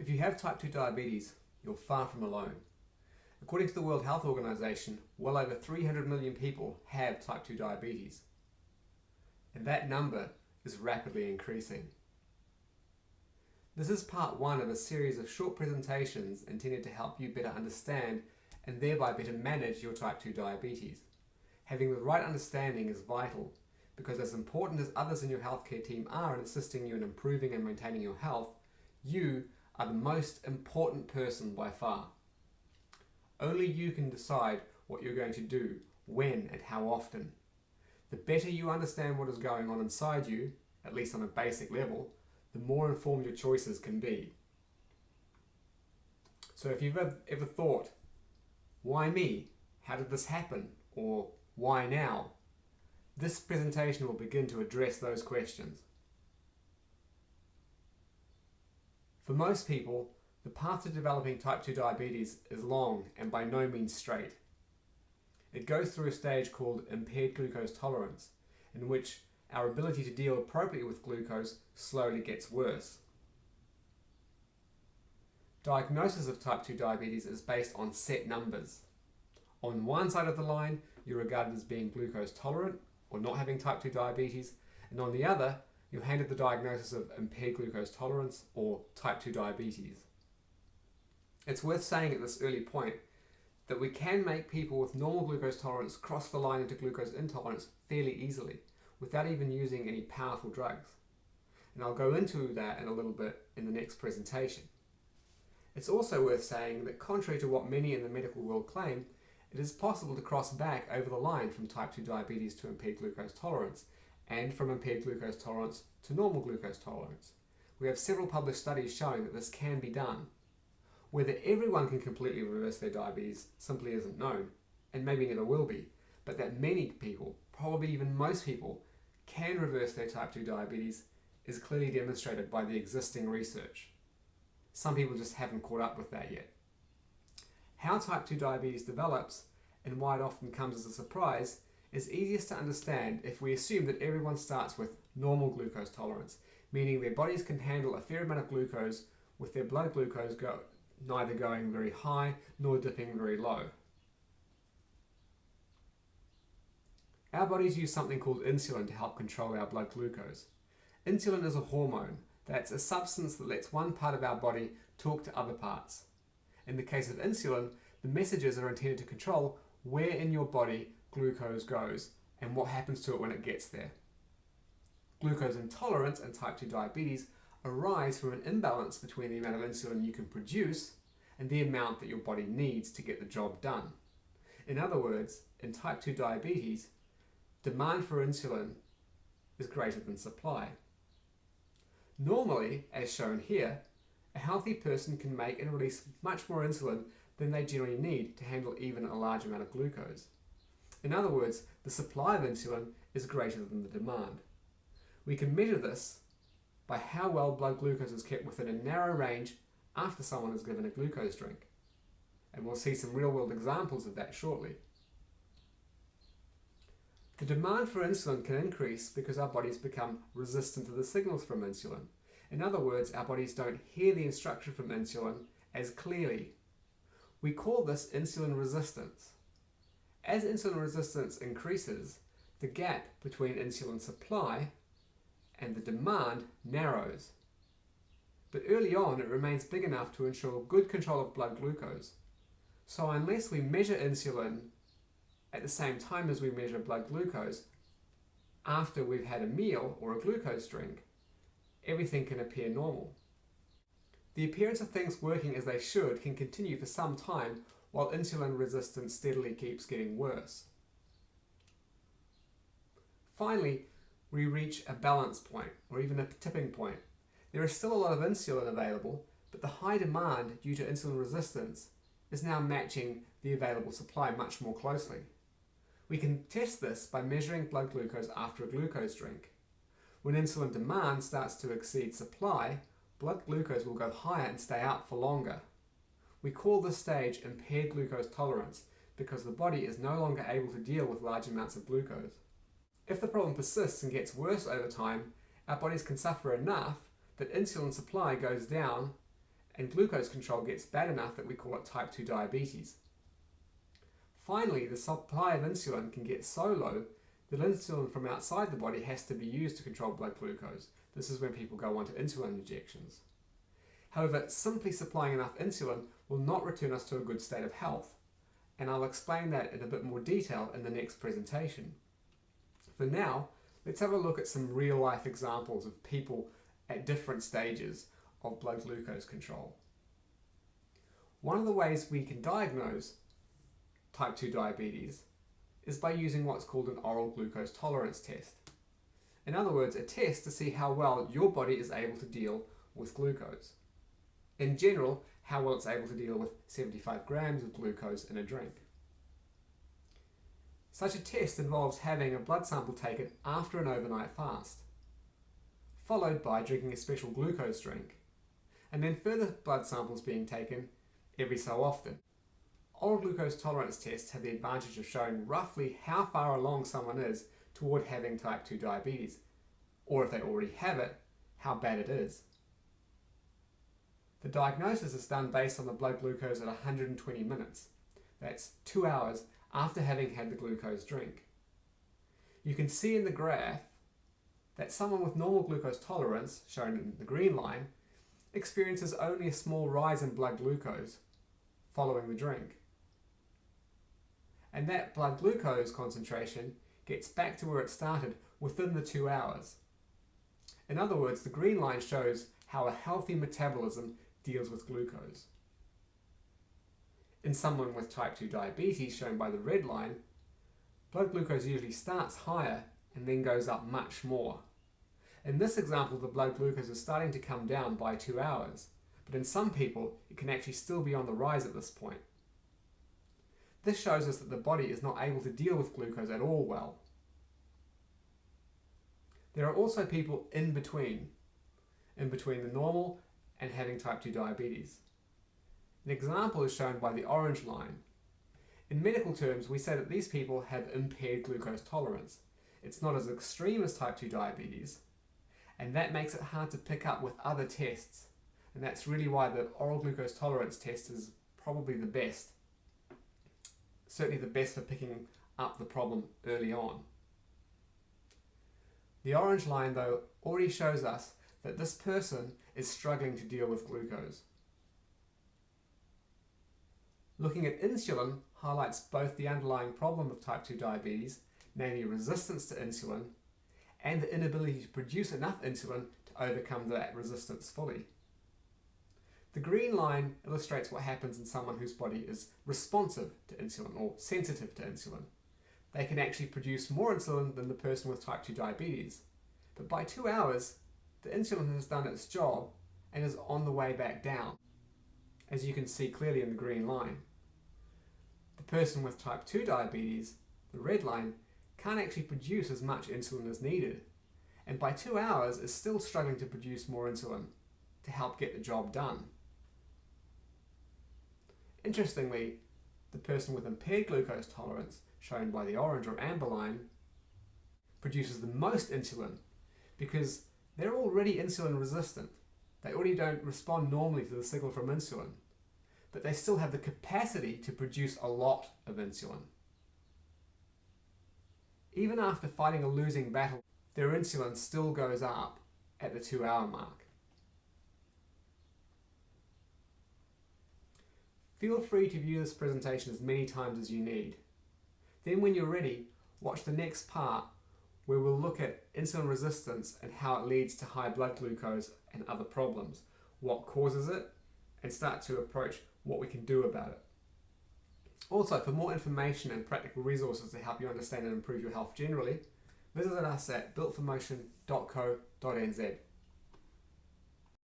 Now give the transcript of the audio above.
If you have type 2 diabetes, you're far from alone. According to the World Health Organization, well over 300 million people have type 2 diabetes. And that number is rapidly increasing. This is part one of a series of short presentations intended to help you better understand and thereby better manage your type 2 diabetes. Having the right understanding is vital because as important as others in your healthcare team are in assisting you in improving and maintaining your health, you are the most important person by far. Only you can decide what you're going to do, when and how often. The better you understand what is going on inside you, at least on a basic level, the more informed your choices can be. So if you've ever thought, why me? How did this happen? Or why now? This presentation will begin to address those questions. For most people, the path to developing type 2 diabetes is long and by no means straight. It goes through a stage called impaired glucose tolerance, in which our ability to deal appropriately with glucose slowly gets worse. Diagnosis of type 2 diabetes is based on set numbers. On one side of the line, you're regarded as being glucose tolerant or not having type 2 diabetes, and on the other, you're handed the diagnosis of impaired glucose tolerance or type 2 diabetes. It's worth saying at this early point that we can make people with normal glucose tolerance cross the line into glucose intolerance fairly easily without even using any powerful drugs. And I'll go into that in a little bit in the next presentation. It's also worth saying that contrary to what many in the medical world claim, it is possible to cross back over the line from type 2 diabetes to impaired glucose tolerance and from impaired glucose tolerance to normal glucose tolerance. We have several published studies showing that this can be done. Whether everyone can completely reverse their diabetes simply isn't known, and maybe never will be, but that many people, probably even most people, can reverse their type 2 diabetes is clearly demonstrated by the existing research. Some people just haven't caught up with that yet. How type 2 diabetes develops and why it often comes as a surprise is easiest to understand if we assume that everyone starts with normal glucose tolerance, meaning their bodies can handle a fair amount of glucose with their blood glucose neither going very high nor dipping very low. Our bodies use something called insulin to help control our blood glucose. Insulin is a hormone that's a substance that lets one part of our body talk to other parts. In the case of insulin, the messages are intended to control where in your body glucose goes and what happens to it when it gets there. Glucose intolerance and type 2 diabetes arise from an imbalance between the amount of insulin you can produce and the amount that your body needs to get the job done. In other words, in type 2 diabetes, demand for insulin is greater than supply. Normally, as shown here, a healthy person can make and release much more insulin than they generally need to handle even a large amount of glucose. In other words, the supply of insulin is greater than the demand. We can measure this by how well blood glucose is kept within a narrow range after someone is given a glucose drink. And we'll see some real-world examples of that shortly. The demand for insulin can increase because our bodies become resistant to the signals from insulin. In other words, our bodies don't hear the instruction from insulin as clearly. We call this insulin resistance. As insulin resistance increases, the gap between insulin supply and the demand narrows. But early on, it remains big enough to ensure good control of blood glucose. So unless we measure insulin at the same time as we measure blood glucose, after we've had a meal or a glucose drink, everything can appear normal. The appearance of things working as they should can continue for some time while insulin resistance steadily keeps getting worse. Finally, we reach a balance point or even a tipping point. There is still a lot of insulin available, but the high demand due to insulin resistance is now matching the available supply much more closely. We can test this by measuring blood glucose after a glucose drink. When insulin demand starts to exceed supply, blood glucose will go higher and stay out for longer. We call this stage impaired glucose tolerance because the body is no longer able to deal with large amounts of glucose. If the problem persists and gets worse over time, our bodies can suffer enough that insulin supply goes down and glucose control gets bad enough that we call it type 2 diabetes. Finally, the supply of insulin can get so low that insulin from outside the body has to be used to control blood glucose. This is when people go on to insulin injections. However, simply supplying enough insulin will not return us to a good state of health, and I'll explain that in a bit more detail in the next presentation. For now, let's have a look at some real-life examples of people at different stages of blood glucose control. One of the ways we can diagnose type 2 diabetes is by using what's called an oral glucose tolerance test. In other words, a test to see how well your body is able to deal with glucose. In general, how well it's able to deal with 75 grams of glucose in a drink. Such a test involves having a blood sample taken after an overnight fast, followed by drinking a special glucose drink, and then further blood samples being taken every so often. Oral glucose tolerance tests have the advantage of showing roughly how far along someone is toward having type 2 diabetes, or if they already have it, how bad it is. The diagnosis is done based on the blood glucose at 120 minutes. That's 2 hours after having had the glucose drink. You can see in the graph that someone with normal glucose tolerance, shown in the green line, experiences only a small rise in blood glucose following the drink. And that blood glucose concentration gets back to where it started within the 2 hours. In other words, the green line shows how a healthy metabolism deals with glucose. In someone with type 2 diabetes, shown by the red line, blood glucose usually starts higher and then goes up much more. In this example, the blood glucose is starting to come down by 2 hours, but in some people, it can actually still be on the rise at this point. This shows us that the body is not able to deal with glucose at all well. There are also people in between the normal and having type 2 diabetes. An example is shown by the orange line. In medical terms, we say that these people have impaired glucose tolerance. It's not as extreme as type 2 diabetes, and that makes it hard to pick up with other tests. And that's really why the oral glucose tolerance test is probably the best. Certainly the best for picking up the problem early on. The orange line, though, already shows us that this person is struggling to deal with glucose. Looking at insulin highlights both the underlying problem of type 2 diabetes, namely resistance to insulin, and the inability to produce enough insulin to overcome that resistance fully. The green line illustrates what happens in someone whose body is responsive to insulin or sensitive to insulin. They can actually produce more insulin than the person with type 2 diabetes. But by 2 hours, the insulin has done its job and is on the way back down, as you can see clearly in the green line. The person with type 2 diabetes, the red line, can't actually produce as much insulin as needed, and by 2 hours is still struggling to produce more insulin to help get the job done. Interestingly, the person with impaired glucose tolerance, shown by the orange or amber line, produces the most insulin because they're already insulin resistant. They already don't respond normally to the signal from insulin, but they still have the capacity to produce a lot of insulin. Even after fighting a losing battle, their insulin still goes up at the 2 hour mark. Feel free to view this presentation as many times as you need. Then when you're ready, watch the next part where we'll look at insulin resistance and how it leads to high blood glucose and other problems, what causes it, and start to approach what we can do about it. Also, for more information and practical resources to help you understand and improve your health generally, visit us at builtformotion.co.nz.